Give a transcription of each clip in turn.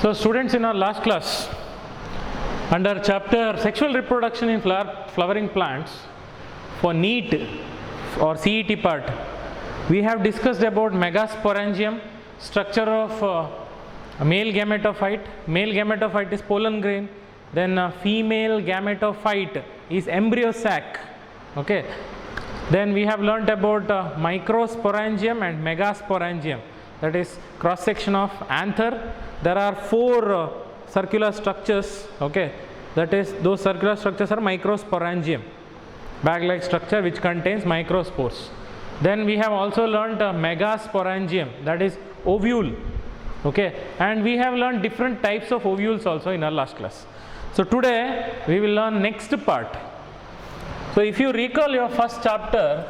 So students, in our last class, under chapter sexual reproduction in flowering plants for NEET or CET part, we have discussed about megasporangium, structure of male gametophyte. Male gametophyte is pollen grain, then female gametophyte is embryo sac. Okay. Then we have learnt about microsporangium and megasporangium, that is cross section of anther. There are four circular structures, okay, that is those circular structures are microsporangium, bag like structure which contains microspores. Then we have also learnt megasporangium, that is ovule, okay, and we have learnt different types of ovules also in our last class. So today we will learn next part. So if you recall your first chapter,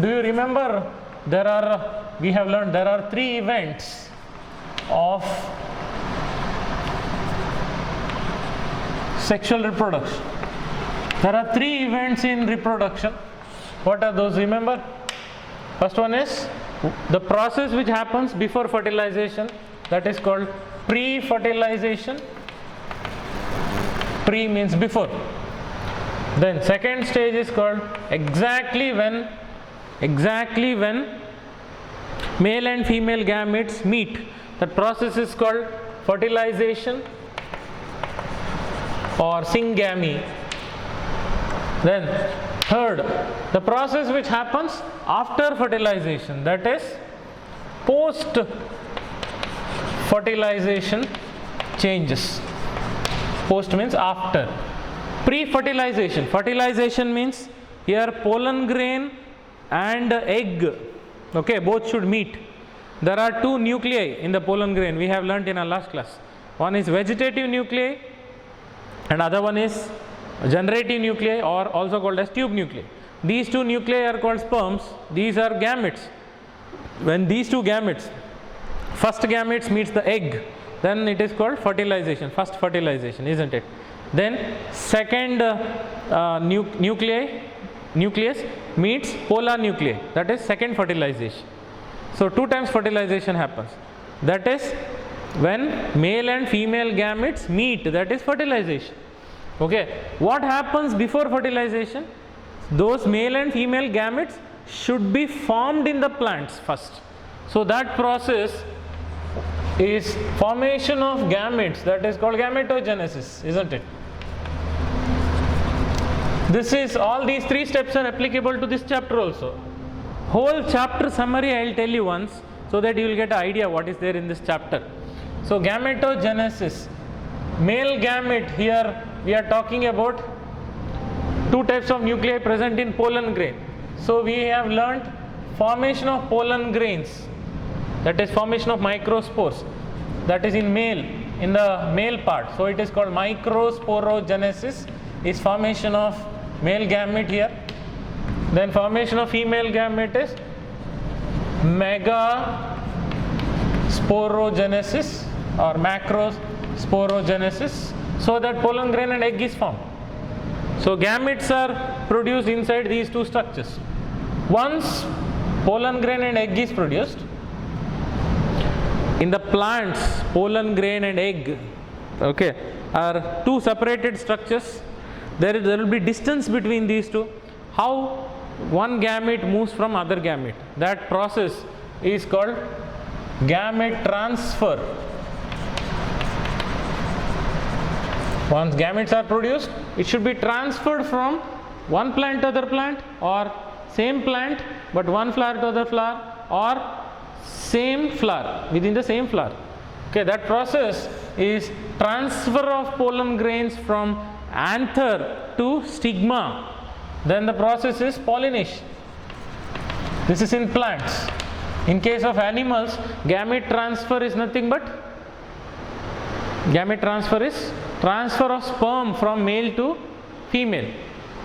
do you remember we have learned there are three events of sexual reproduction. There are three events in reproduction. What are those? Remember? First one is the process which happens before fertilization, that is called pre-fertilization. Pre means before. Then second stage is called exactly when male and female gametes meet. That process is called fertilization or syngamy. Then third, the process which happens after fertilization, that is post fertilization changes. Post means after. Pre-fertilization. Fertilization means here pollen grain and egg, okay, both should meet. There are two nuclei in the pollen grain, we have learnt in our last class. One is vegetative nuclei and other one is generative nuclei, or also called as tube nuclei. These two nuclei are called sperms, these are gametes. When these two gametes, first gametes meets the egg, then it is called fertilization, first fertilization, isn't it? Then second nucleus meets polar nuclei, that is second fertilization. So two times fertilization happens, that is when male and female gametes meet, that is fertilization. Okay, what happens before fertilization? Those male and female gametes should be formed in the plants first. So that process is formation of gametes, that is called gametogenesis, isn't it? This is, all these three steps are applicable to this chapter also. Whole chapter summary I will tell you once, so that you will get an idea what is there in this chapter. So gametogenesis, male gamete, here we are talking about two types of nuclei present in pollen grain. So we have learnt formation of pollen grains, that is formation of microspores, that is in male, in the male part. So it is called microsporogenesis, is formation of male gamete here. Then formation of female gamete is megasporogenesis or macrosporogenesis, so that pollen grain and egg is formed. So gametes are produced inside these two structures. Once pollen grain and egg is produced, in the plants, pollen grain and egg, okay, are two separated structures. There will be distance between these two. How one gamete moves from other gamete, that process is called gamete transfer. Once gametes are produced, it should be transferred from one plant to other plant, or same plant but one flower to other flower, or same flower within the same flower. Okay, that process is transfer of pollen grains from anther to stigma. Then the process is pollination. This is in plants. In case of animals, gamete transfer is nothing but transfer of sperm from male to female.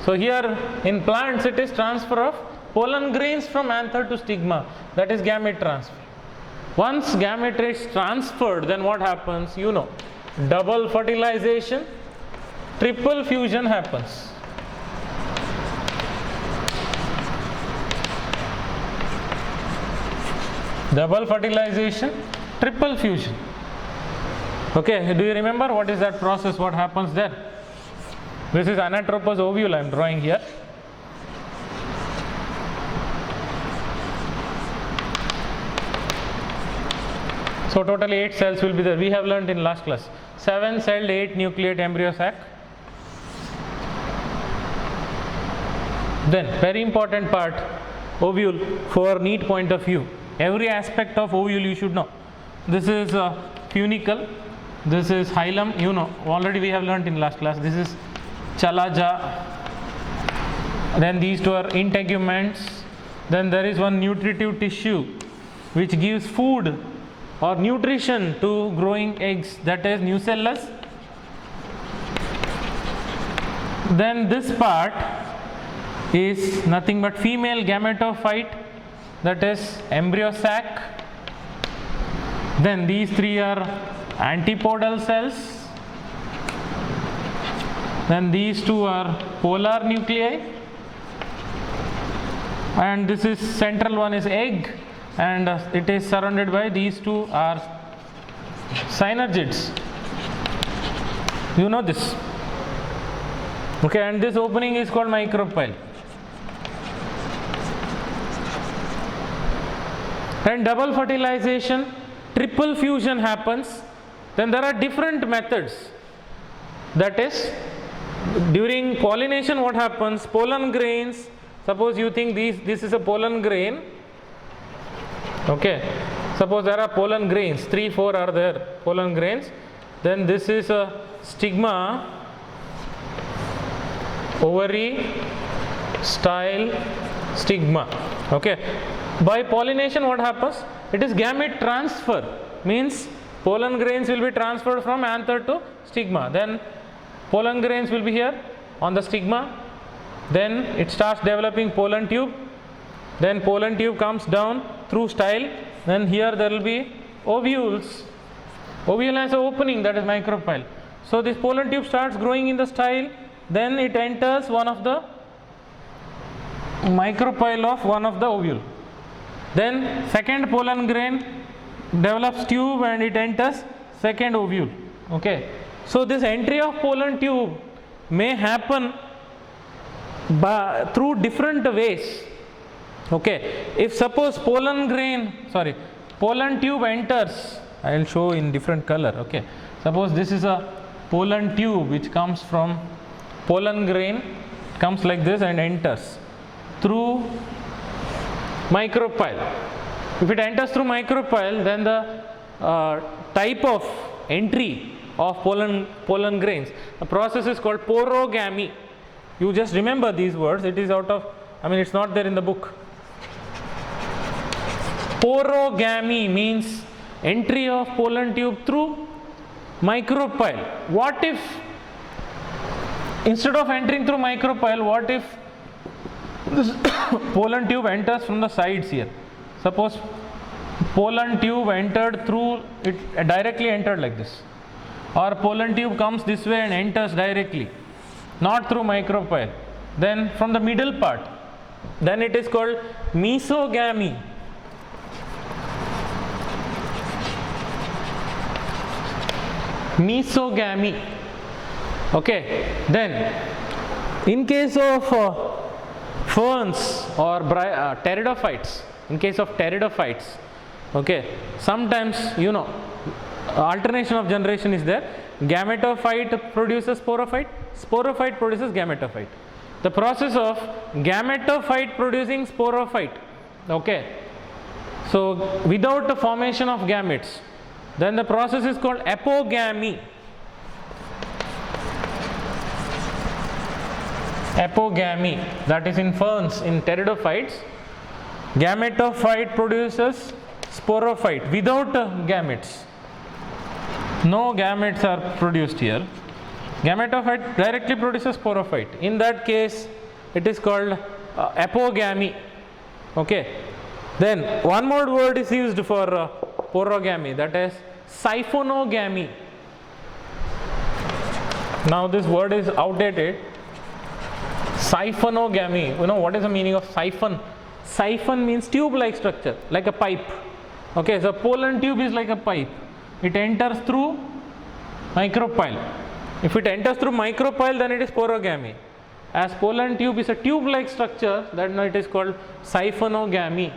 So here in plants it is transfer of pollen grains from anther to stigma, that is gamete transfer. Once gamete is transferred, then what happens? You know, double fertilization, triple fusion happens. Double fertilization, triple fusion. Okay, do you remember what is that process, what happens there? This is anatropous ovule I am drawing here. So totally 8 cells will be there. We have learned in last class. 7-celled 8 nucleate embryo sac. Then very important part, ovule for NEET point of view. Every aspect of ovule you should know. This is funicle, this is hilum, you know, already we have learned in last class. This is chalaja, then these two are integuments, then there is one nutritive tissue which gives food or nutrition to growing eggs, that is nucellus. Then this part is nothing but female gametophyte, that is embryo sac. Then these three are antipodal cells. Then these two are polar nuclei, and this is central one is egg, and it is surrounded by these two are synergids. You know this. Okay, and this opening is called micropyle. And double fertilization, triple fusion happens. Then there are different methods. That is, during pollination what happens, pollen grains, suppose you think this is a pollen grain. Okay, suppose there are pollen grains, 3-4 are there pollen grains. Then this is a stigma, ovary, style, stigma. Okay, by pollination what happens? It is gamete transfer, means pollen grains will be transferred from anther to stigma. Then pollen grains will be here on the stigma. Then it starts developing pollen tube. Then pollen tube comes down through style. Then here there will be ovules. Ovule has an opening, that is micropyle. So this pollen tube starts growing in the style. Then it enters one of the micropyle of one of the ovule. Then second pollen grain develops tube and it enters second ovule. Okay, so this entry of pollen tube may happen through different ways. Okay, if suppose pollen tube enters, I will show in different color. Okay, suppose this is a pollen tube which comes from pollen grain, comes like this and enters through micropyle. If it enters through micropyle, then the type of entry of pollen grains, the process is called porogamy. You just remember these words. It is out of, it's not there in the book. Porogamy means entry of pollen tube through micropyle. What if instead of entering through micropyle, what if this pollen tube enters from the sides here? Suppose pollen tube entered through, it directly entered like this, or pollen tube comes this way and enters directly, not through micropyle. Then from the middle part, then it is called mesogamy. Mesogamy. Okay, then in case of ferns or pteridophytes, in case of pteridophytes, okay, sometimes alternation of generation is there. Gametophyte produces sporophyte, sporophyte produces gametophyte. The process of gametophyte producing sporophyte, okay, so without the formation of gametes, then the process is called apogamy. Apogamy, that is in ferns, in pteridophytes, gametophyte produces sporophyte without gametes. No gametes are produced here. Gametophyte directly produces sporophyte. In that case, it is called apogamy. Okay. Then one more word is used for porogamy, that is siphonogamy. Now this word is outdated. Siphonogamy. You know what is the meaning of siphon? Siphon means tube-like structure, like a pipe. Okay, so pollen tube is like a pipe. It enters through micropyle. If it enters through micropyle, then it is porogamy. As pollen tube is a tube-like structure, then it is called siphonogamy.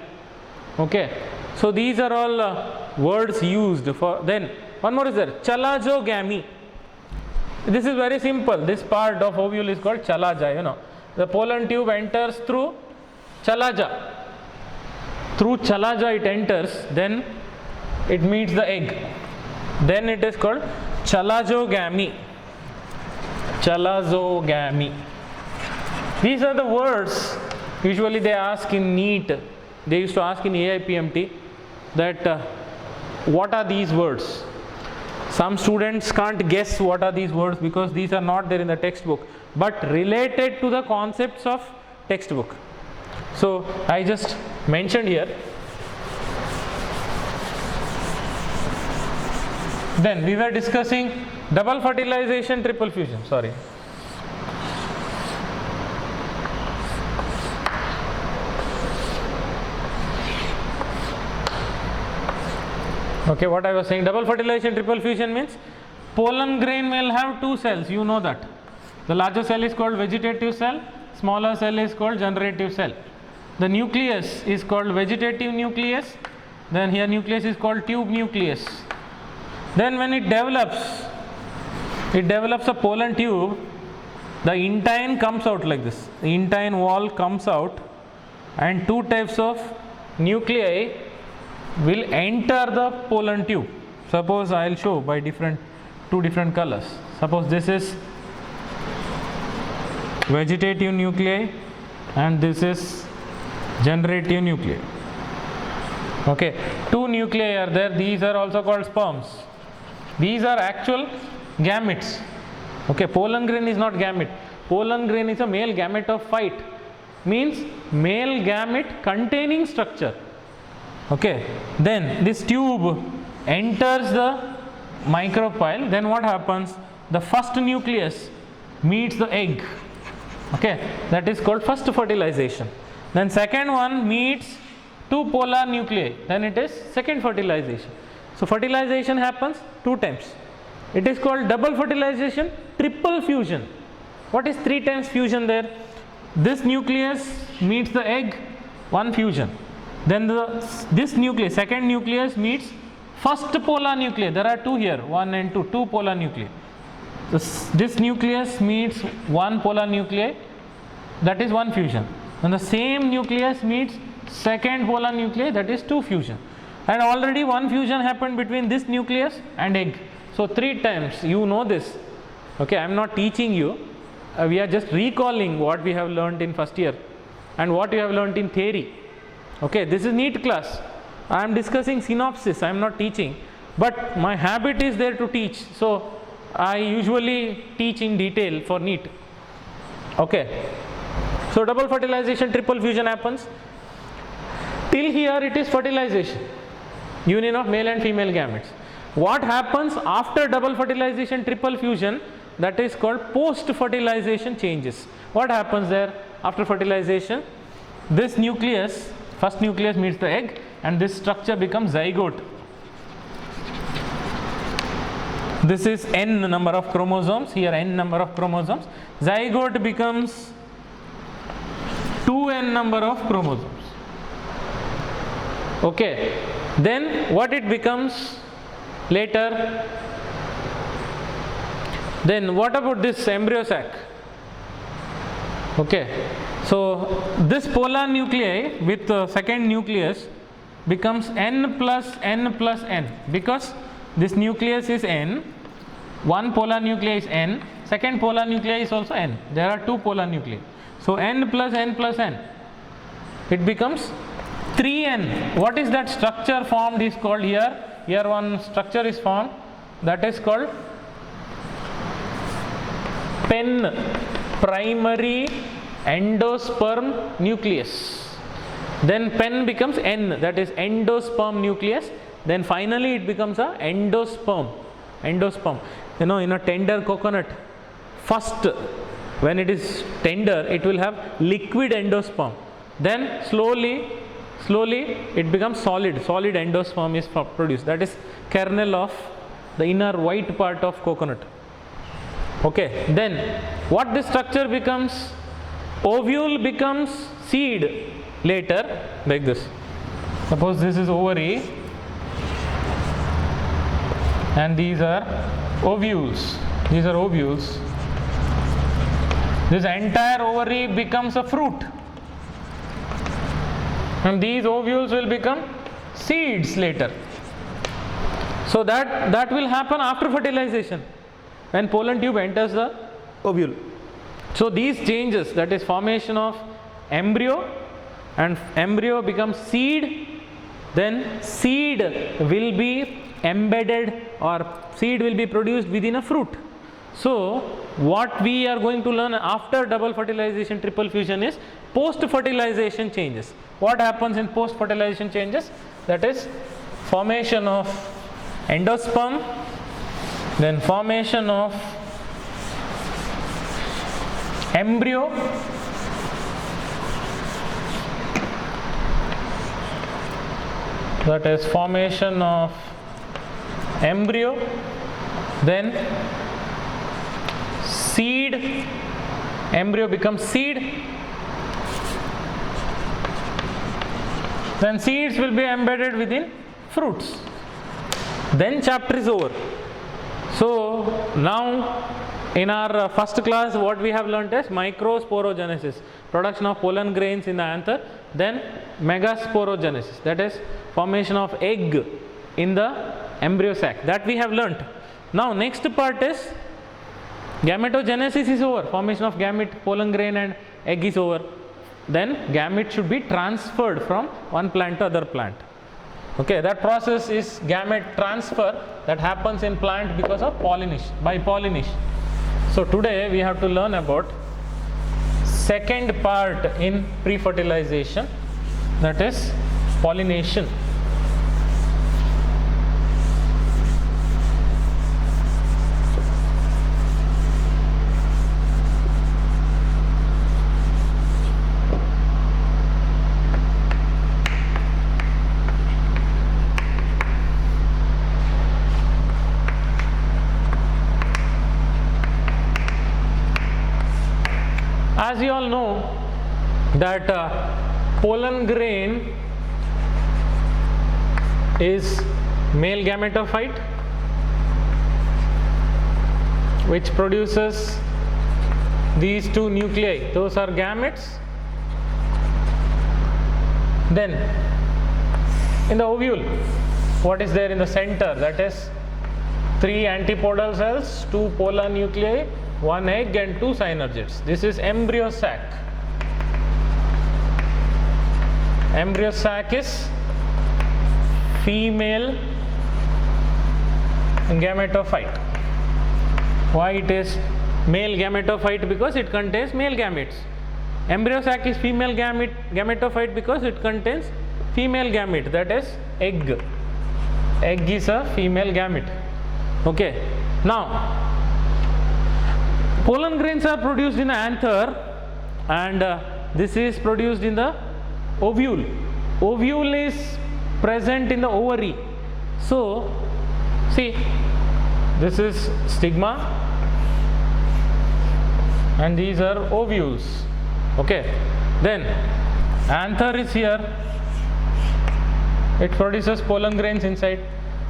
Okay, so these are all words used for. Then one more is there, chalazogamy. This is very simple. This part of ovule is called chalaza. You know, the pollen tube enters through chalaza. Through chalaza it enters, then it meets the egg. Then it is called chalazogamy. Chalazogamy. These are the words usually they ask in NEET. They used to ask in AIPMT that what are these words? Some students can't guess what are these words because these are not there in the textbook, but related to the concepts of textbook. So I just mentioned here. Then we were discussing double fertilization, triple fusion. Sorry. Okay, what I was saying, double fertilization, triple fusion means pollen grain will have two cells, you know that. The larger cell is called vegetative cell, smaller cell is called generative cell. The nucleus is called vegetative nucleus, then here nucleus is called tube nucleus. Then when it develops a pollen tube, the intine comes out like this. The intine wall comes out and two types of nuclei will enter the pollen tube. Suppose I will show by two different colors. Suppose this is vegetative nuclei and this is generative nuclei. Okay, two nuclei are there. These are also called sperms. These are actual gametes. Okay, pollen grain is not gamete. Pollen grain is a male gamete of phyte. Means male gamete containing structure. Okay, then this tube enters the micropyle. Then what happens? The first nucleus meets the egg. Okay, that is called first fertilization. Then second one meets two polar nuclei. Then it is second fertilization. So fertilization happens two times. It is called double fertilization, triple fusion. What is three times fusion there? This nucleus meets the egg, one fusion. Then this nucleus, second nucleus meets first polar nuclei. There are two here, one and two polar nuclei. This nucleus meets one polar nuclei, that is one fusion. And the same nucleus meets second polar nuclei, that is two fusion. And already one fusion happened between this nucleus and egg. So three times, you know this. Okay, I am not teaching you. We are just recalling what we have learned in first year and what we have learned in theory. Okay, this is NEET class. I am discussing synopsis, I am not teaching. But my habit is there to teach. So I usually teach in detail for NEET. Okay. So double fertilization, triple fusion happens. Till here it is fertilization. Union of male and female gametes. What happens after double fertilization, triple fusion? That is called post fertilization changes. What happens there after fertilization? This nucleus, first nucleus meets the egg and this structure becomes zygote. This is n number of chromosomes, here n number of chromosomes. Zygote becomes 2n number of chromosomes. Okay, then what it becomes later? Then what about this embryo sac? Okay, so this polar nuclei with the second nucleus becomes n plus n plus n, because this nucleus is n, one polar nuclei is n, second polar nuclei is also n. There are two polar nuclei. So n plus n plus n, it becomes 3n. What is that structure formed is called here? Here one structure is formed, that is called pen, primary endosperm nucleus. Then pen becomes n, that is endosperm nucleus. Then finally it becomes a endosperm. Endosperm. You know, in a tender coconut, first when it is tender, it will have liquid endosperm. Then slowly it becomes solid. Solid endosperm is produced. That is kernel of the inner white part of coconut. Okay, then what this structure becomes? Ovule becomes seed later, like this. Suppose this is ovary and these are ovules. These are ovules. This entire ovary becomes a fruit, and these ovules will become seeds later. So that will happen after fertilization, when pollen tube enters the ovule. So these changes, that is formation of embryo, and embryo becomes seed, then seed will be embedded or seed will be produced within a fruit. So what we are going to learn after double fertilization, triple fusion is post fertilization changes. What happens in post fertilization changes? That is formation of endosperm, then formation of embryo, that is formation of embryo, then seed, embryo becomes seed, then seeds will be embedded within fruits. Then chapter is over. So now in our first class what we have learnt is microsporogenesis, production of pollen grains in the anther, then megasporogenesis, that is formation of egg in the embryo sac, that we have learnt. Now next part is gametogenesis is over, formation of gamete, pollen grain and egg is over. Then gamete should be transferred from one plant to other plant. Okay, that process is gamete transfer that happens in plant because of pollination, by pollination. So today we have to learn about second part in pre-fertilization, that is pollination. As you all know that pollen grain is male gametophyte which produces these two nuclei, those are gametes. Then in the ovule, what is there in the center? That is 3 antipodal cells, 2 polar nuclei, 1 egg and 2 synergids. This is embryo sac. Embryo sac is female gametophyte. Why it is male gametophyte? Because it contains male gametes. Embryo sac is female gametophyte because it contains female gamete, that is egg. Egg is a female gamete. Okay. Now pollen grains are produced in the anther and this is produced in the ovule. Ovule is present in the ovary. So see, this is stigma and these are ovules. Okay. Then anther is here, it produces pollen grains inside.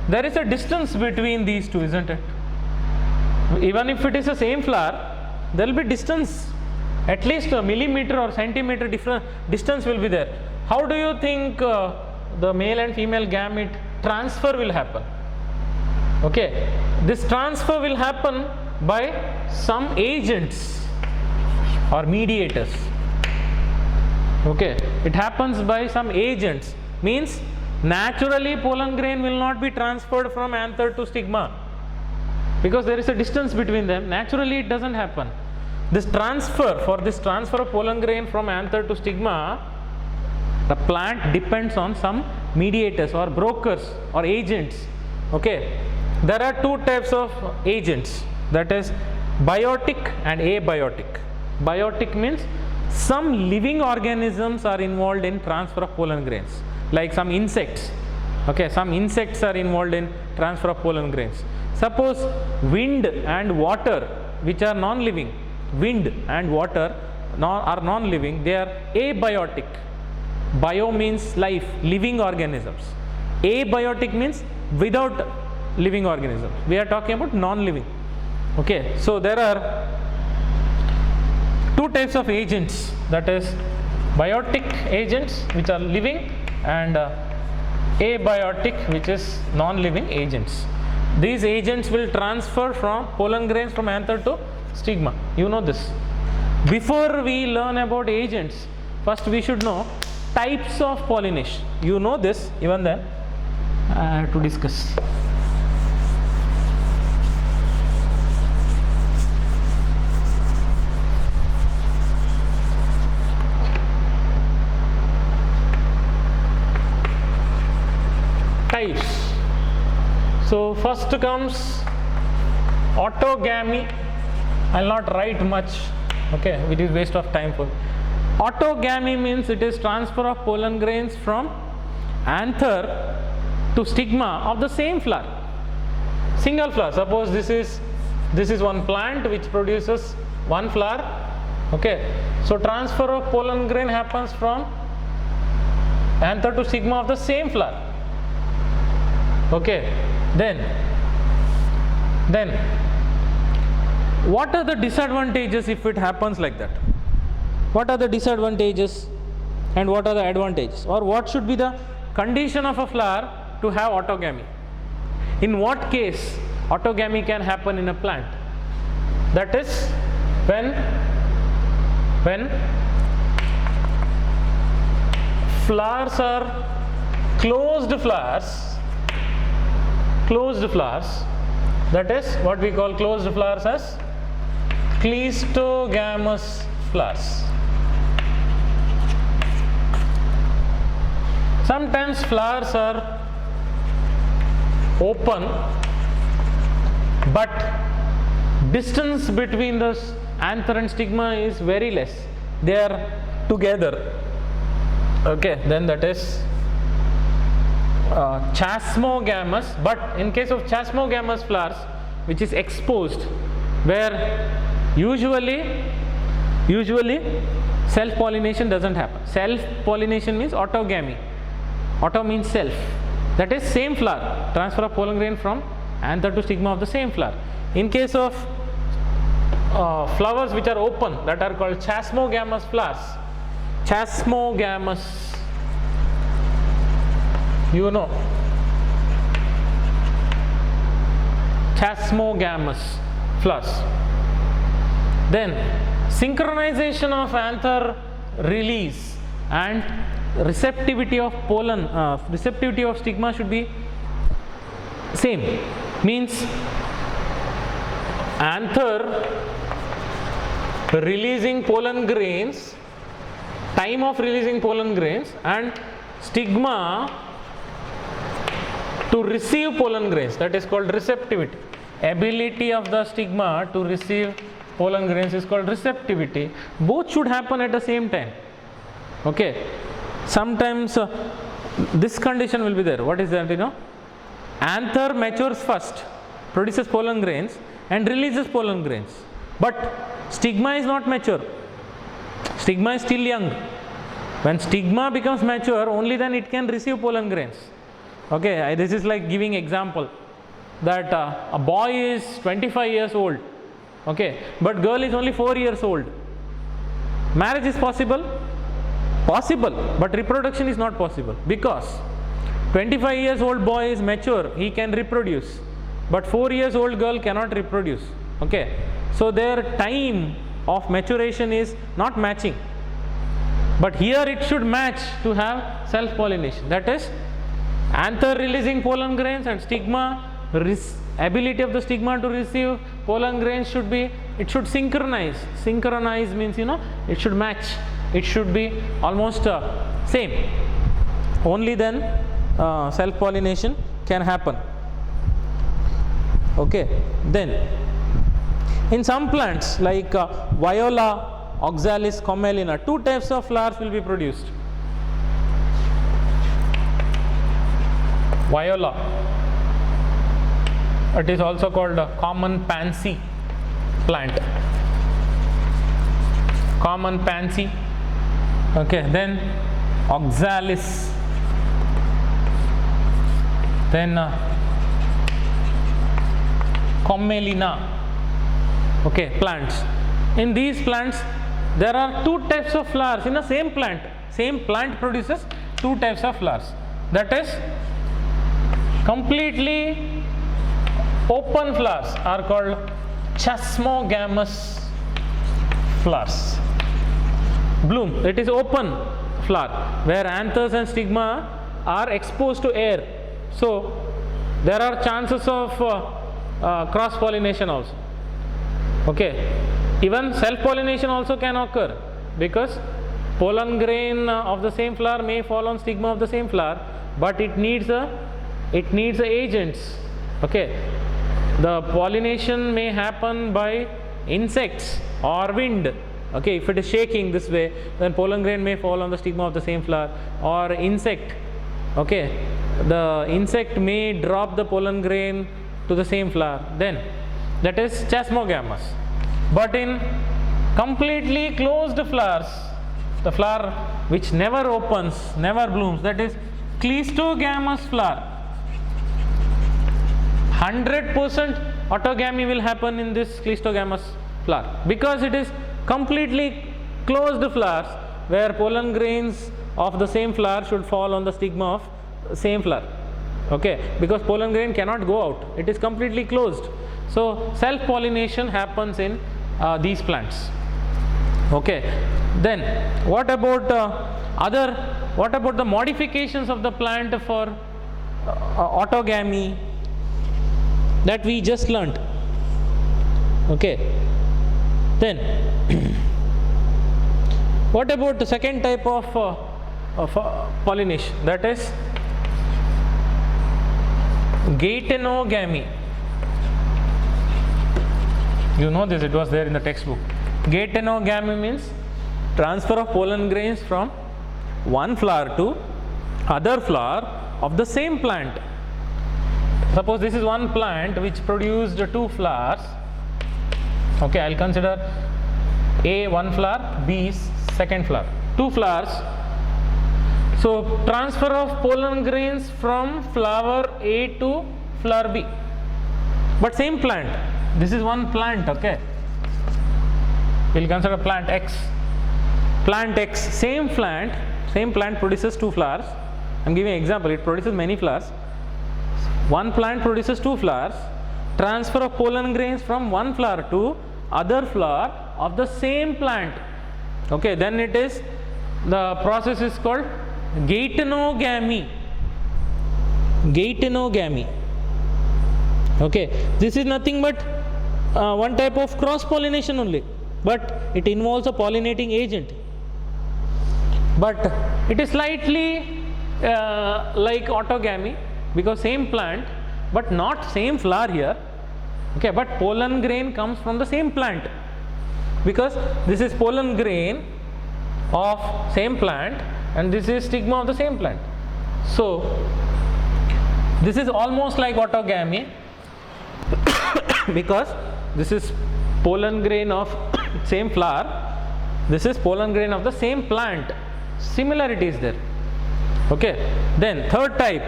There is a distance between these two, isn't it? Even if it is the same flower, there will be distance, at least a millimeter or centimeter different distance will be there. How do you think the male and female gamete transfer will happen? Okay, this transfer will happen by some agents or mediators. Okay, it happens by some agents, means naturally pollen grain will not be transferred from anther to stigma because there is a distance between them. Naturally it doesn't happen. This transfer, for this transfer of pollen grain from anther to stigma, the plant depends on some mediators or brokers or agents. Okay, there are 2 types of agents, that is biotic and abiotic. Biotic means some living organisms are involved in transfer of pollen grains, like some insects. Okay, some insects are involved in transfer of pollen grains. Suppose wind and water, which are non-living, wind and water are non-living, they are abiotic. Bio means life, living organisms. Abiotic means without living organisms. We are talking about non-living. Okay, so there are two types of agents, that is biotic agents which are living and abiotic, which is non-living agents. These agents will transfer from pollen grains from anther to stigma. You know this. Before we learn about agents, first we should know types of pollination. You know this, even then I have to discuss. Types. So first comes autogamy. I'll not write much, okay, it is waste of time for. Autogamy means it is transfer of pollen grains from anther to stigma of the same flower, single flower. Suppose this is one plant which produces one flower, okay. So transfer of pollen grain happens from anther to stigma of the same flower, okay. Then what are the disadvantages if it happens like that? What are the disadvantages and what are the advantages, or what should be the condition of a flower to have autogamy? In what case autogamy can happen in a plant? That is when flowers are closed flowers, that is what we call closed flowers as cleistogamous flowers. Sometimes flowers are open, but distance between the anther and stigma is very less. They are together, okay. Then that is chasmogamous. But in case of chasmogamous flowers, which is exposed, where usually self-pollination doesn't happen. Self-pollination means autogamy. Auto means self. That is same flower, transfer of pollen grain from anther to stigma of the same flower. In case of flowers which are open, that are called chasmogamous flowers. Chasmogamous, you know, chasmogamous flowers. Then synchronization of anther release and receptivity of pollen, receptivity of stigma should be same. Means anther releasing pollen grains, time of releasing pollen grains, and stigma to receive pollen grains, that is called receptivity. Ability of the stigma to receive pollen grains is called receptivity. Both should happen at the same time, okay. Sometimes this condition will be there. What is that? You know, anther matures first, produces pollen grains and releases pollen grains, but stigma is not mature. Stigma is still young. When stigma becomes mature, only then it can receive pollen grains. Okay, this is like giving example that a boy is 25 years old, okay, but girl is only 4 years old. Marriage is possible, but reproduction is not possible, because 25 years old boy is mature, he can reproduce, but 4 years old girl cannot reproduce, okay. So their time of maturation is not matching, but here it should match to have self-pollination. That is, anther releasing pollen grains and stigma, ability of the stigma to receive pollen grains should be, it should synchronize. Synchronize means, you know, it should match. It should be almost same. Only then self-pollination can happen. Okay. Then in some plants like Viola, Oxalis commelina, two types of flowers will be produced. Viola It is also called a common pansy plant. Common pansy. Okay, then oxalis, then commelina. Okay, plants. In these plants there are two types of flowers in the same plant. Same plant produces two types of flowers. That is, completely open flowers are called chasmogamous flowers. Bloom, it is open flower where anthers and stigma are exposed to air. So there are chances of cross pollination also. Okay, even self pollination also can occur, because pollen grain of the same flower may fall on stigma of the same flower, but it needs agents. Okay, the pollination may happen by insects or wind. Okay, if it is shaking this way, then pollen grain may fall on the stigma of the same flower, or insect. Okay, the insect may drop the pollen grain to the same flower, then that is chasmogamous. But in completely closed flowers, the flower which never opens, never blooms, that is cleistogamous flower. 100% autogamy will happen in this cleistogamous flower, because it is completely closed flowers where pollen grains of the same flower should fall on the stigma of same flower. Okay, because pollen grain cannot go out, it is completely closed. So self pollination happens in these plants. Okay, then what about the modifications of the plant for autogamy that we just learnt? Okay, then what about the second type of pollination, that is geitonogamy? You know this, it was there in the textbook. Geitonogamy means transfer of pollen grains from one flower to other flower of the same plant. Suppose this is one plant which produced two flowers. Okay, I'll consider A one flower, B is second flower. Two flowers. So transfer of pollen grains from flower A to flower B, but same plant. This is one plant. Okay, we'll consider plant X. Plant X, same plant produces two flowers. I'm giving an example, it produces many flowers. One plant produces two flowers. Transfer of pollen grains from one flower to other flower of the same plant. Okay, then it is, the process is called geitonogamy. Geitonogamy. Okay, this is nothing but one type of cross pollination only, but it involves a pollinating agent. But it is slightly like autogamy, because same plant but not same flower here. Okay, but pollen grain comes from the same plant, because this is pollen grain of same plant and this is stigma of the same plant. So this is almost like autogamy because this is pollen grain of same flower, this is pollen grain of the same plant. Similarity is there. Okay, then third type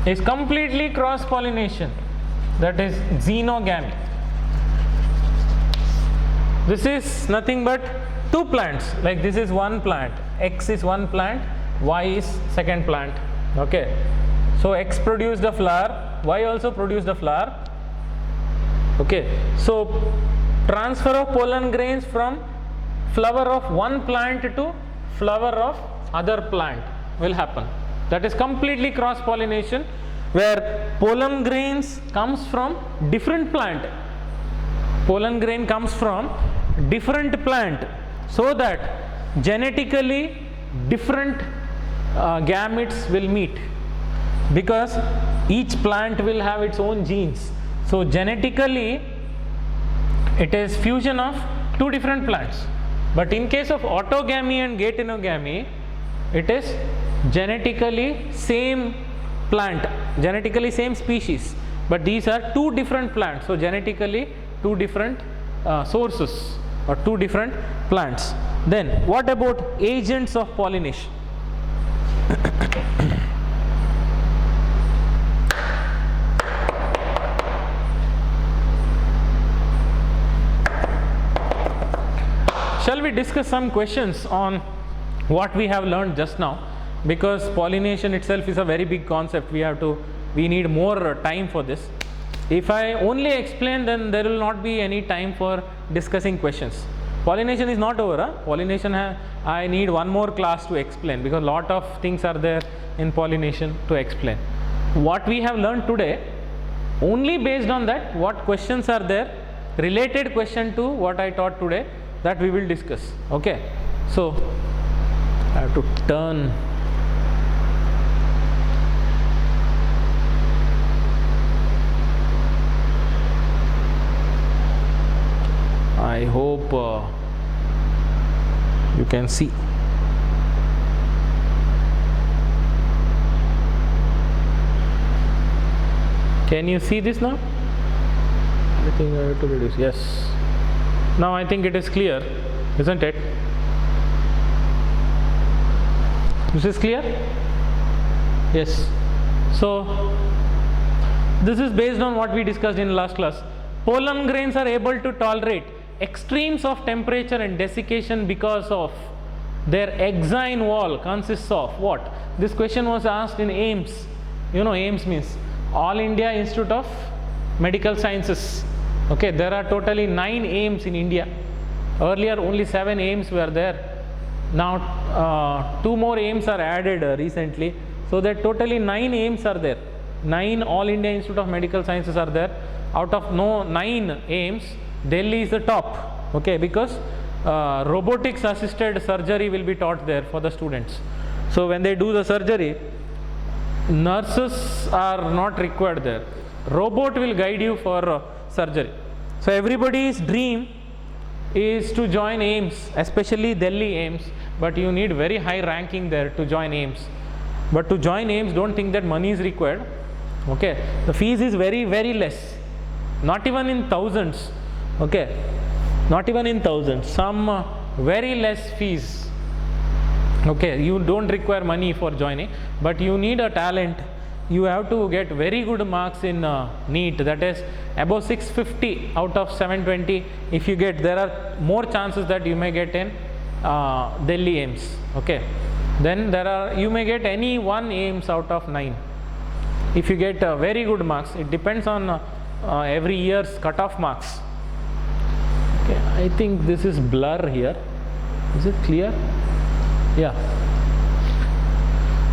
is completely cross pollination, that is xenogamy. This is nothing but two plants, like this is one plant, X is one plant, Y is second plant. Okay, so X produced a flower, Y also produced a flower. Okay, so transfer of pollen grains from flower of one plant to flower of other plant will happen. That is completely cross pollination, where pollen grains comes from different plant. Pollen grain comes from different plant, so that genetically different gametes will meet, because each plant will have its own genes. So genetically it is fusion of two different plants. But in case of autogamy and geitonogamy, it is genetically same plant, genetically same species, but these are two different plants. So genetically two different sources or two different plants. Then what about agents of pollination? Shall we discuss some questions on what we have learned just now? Because pollination itself is a very big concept. We need more time for this. If I only explain, then there will not be any time for discussing questions. Pollination is not over. Pollination, I need one more class to explain, because lot of things are there in pollination to explain. What we have learned today, only based on that, what questions are there, related question to what I taught today, that we will discuss. Okay. So I have to turn. I hope you can see. Can you see this now? I think I have to reduce. Yes. Now I think it is clear, isn't it? This is clear? Yes. So this is based on what we discussed in last class. Pollen grains are able to tolerate extremes of temperature and desiccation because of their exine wall consists of what? This question was asked in AIIMS. You know, AIIMS means All India Institute of Medical Sciences. Okay, there are totally 9 AIIMS in India. Earlier only 7 AIIMS were there. Now 2 more AIIMS are added recently. So that totally 9 AIIMS are there. 9 All India Institute of Medical Sciences are there. Out of 9 AIIMS, Delhi is the top. Okay, because robotics assisted surgery will be taught there for the students. So when they do the surgery, nurses are not required there. Robot will guide you for surgery. So everybody's dream is to join AIIMS, especially Delhi AIIMS, but you need very high ranking there to join AIIMS. But to join AIIMS, don't think that money is required. Okay, the fees is very, very less, not even in thousands. Okay, not even in thousands, some very less fees. Okay, you don't require money for joining, but you need a talent. You have to get very good marks in NEET, that is above 650 out of 720. If you get, there are more chances that you may get in Delhi AIIMS. Okay, then you may get any one AIIMS out of 9 if you get very good marks. It depends on every year's cutoff marks. Okay, I think this is blur here. Is it clear? Yeah.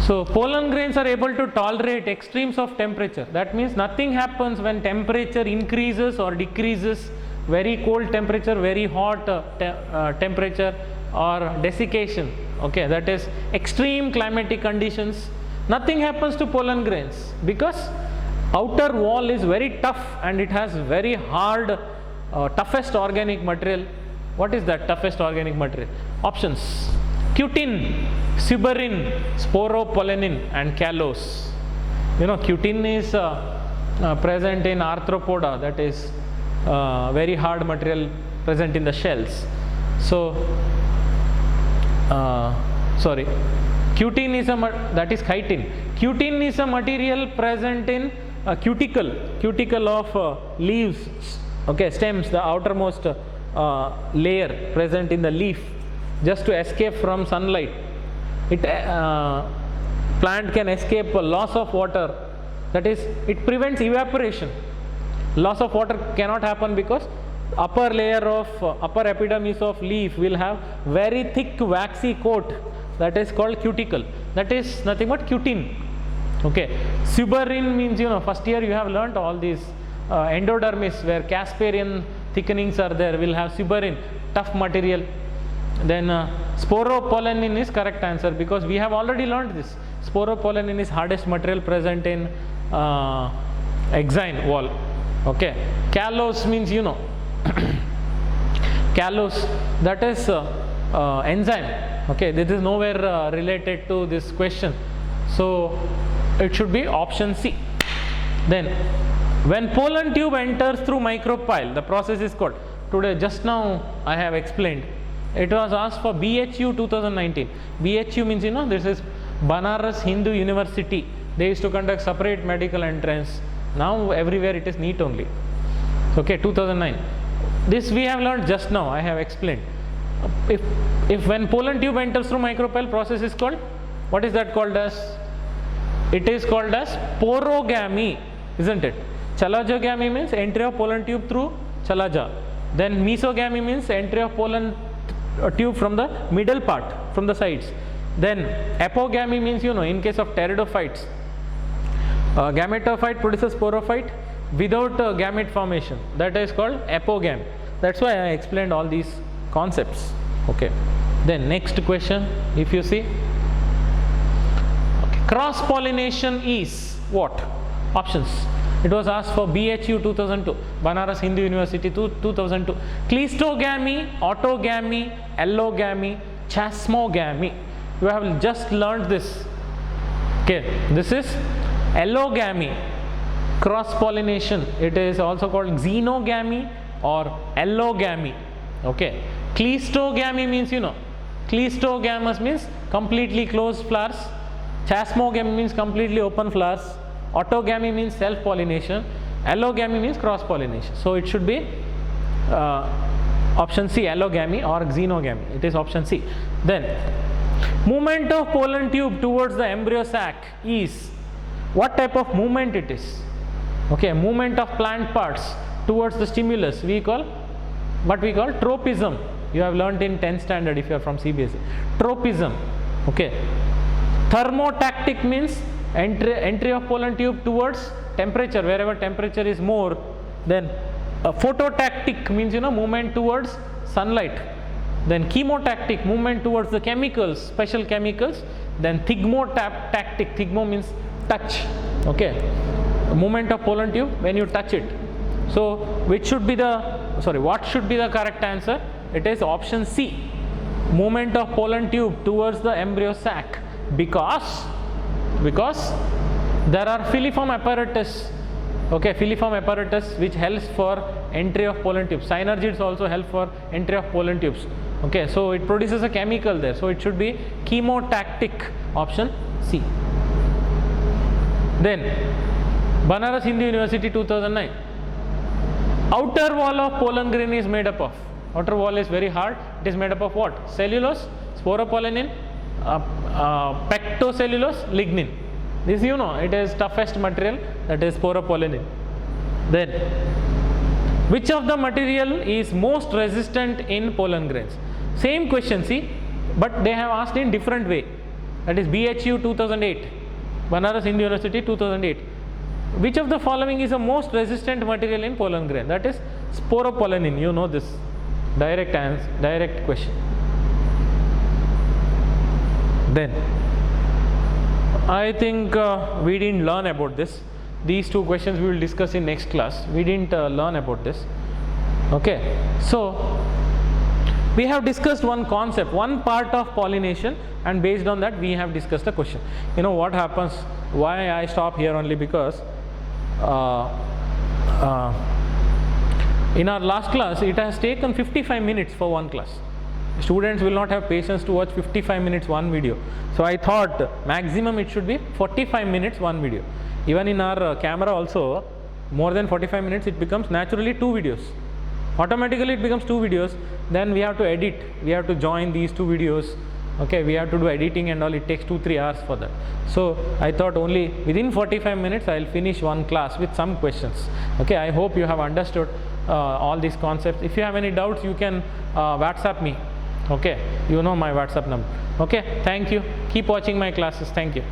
So pollen grains are able to tolerate extremes of temperature. That means nothing happens when temperature increases or decreases, very cold temperature, very hot temperature, or desiccation. Okay, that is extreme climatic conditions. Nothing happens to pollen grains because outer wall is very tough and it has very hard, toughest organic material. What is that toughest organic material? Options: cutin, suberin, sporopollenin, and callose. You know, cutin is present in arthropoda, that is very hard material present in the shells. So, cutin is that is chitin. Cutin is a material present in cuticle of leaves. Okay, stems, the outermost layer present in the leaf, just to escape from sunlight. Plant can escape loss of water, that is, it prevents evaporation. Loss of water cannot happen because upper layer of upper epidermis of leaf will have very thick waxy coat, that is called cuticle. That is nothing but cutin. Okay, suberin means, you know, first year you have learnt all these endodermis, where Casparian thickenings are there, will have suberin, tough material. Then sporopollenin is correct answer, because we have already learned this. Sporopollenin is hardest material present in exine wall. Okay, callose means, you know, callose, that is enzyme. Okay, this is nowhere related to this question, so it should be option C. Then When pollen tube enters through micropyle, the process is called, today just now I have explained, it was asked for BHU 2019. BHU means, you know, this is Banaras Hindu University. They used to conduct separate medical entrance. Now everywhere it is NEET only. Okay, 2009. This we have learned just now, I have explained. If when pollen tube enters through micropyle, process is called, what is that called as? It is called as porogamy, isn't it? Chalajogamy means entry of pollen tube through chalaja. Then mesogamy means entry of pollen tube from the middle part, from the sides. Then apogamy means, you know, in case of pteridophytes, gametophyte produces sporophyte without gamete formation. That is called apogamy. That's why I explained all these concepts. Okay. Then next question, if you see, okay. Cross pollination is what? Options. It was asked for BHU 2002, Banaras Hindu University 2002. Cleistogamy, autogamy, allogamy, chasmogamy. You have just learned this. Okay, this is allogamy, cross pollination. It is also called xenogamy or allogamy. Okay, cleistogamy means, you know, cleistogamous means completely closed flowers. Chasmogamy means completely open flowers. Autogamy means self-pollination. Allogamy means cross-pollination. So it should be option C, allogamy or xenogamy. It is option C. Then, movement of pollen tube towards the embryo sac is, what type of movement it is? Okay, movement of plant parts towards the stimulus, we call, what we call tropism. You have learnt in 10th standard if you are from CBSE. Tropism. Okay. Thermotactic means entry of pollen tube towards temperature, wherever temperature is more. Then phototactic means, you know, movement towards sunlight. Then chemotactic, movement towards the chemicals, special chemicals. Then thigmotactic, thigmo means touch. Okay, movement of pollen tube when you touch it. So which should be the, sorry, what should be the correct answer? It is option C, movement of pollen tube towards the embryo sac, because there are filiform apparatus. Okay, filiform apparatus which helps for entry of pollen tubes. Synergids also help for entry of pollen tubes. Okay, so it produces a chemical there. So it should be chemotactic, option C. Then Banaras Hindu University 2009. Outer wall of pollen grain is made up of. Outer wall is very hard. It is made up of what? Cellulose, sporopollenin, pectocellulose, lignin. This, you know, it is toughest material, that is sporopollenin. Then, which of the material is most resistant in pollen grains? Same question, see, but they have asked in different way. That is BHU 2008, Banaras Hindu University 2008. Which of the following is the most resistant material in pollen grain? That is sporopollenin. You know this. Direct answer, direct question. Then, I think we didn't learn about this. These two questions we will discuss in next class. We didn't learn about this. Okay, so we have discussed one concept, one part of pollination, and based on that we have discussed a question. You know what happens, why I stop here only, because in our last class it has taken 55 minutes for one class. Students will not have patience to watch 55 minutes one video. So I thought maximum it should be 45 minutes one video. Even in our camera also, more than 45 minutes it becomes naturally 2 videos. Automatically it becomes 2 videos. Then we have to edit, we have to join these 2 videos. Okay, we have to do editing and all. It takes 2-3 hours for that. So I thought only within 45 minutes I will finish one class with some questions. Okay, I hope you have understood all these concepts. If you have any doubts, you can WhatsApp me. Okay, you know my WhatsApp number. Okay, thank you. Keep watching my classes. Thank you.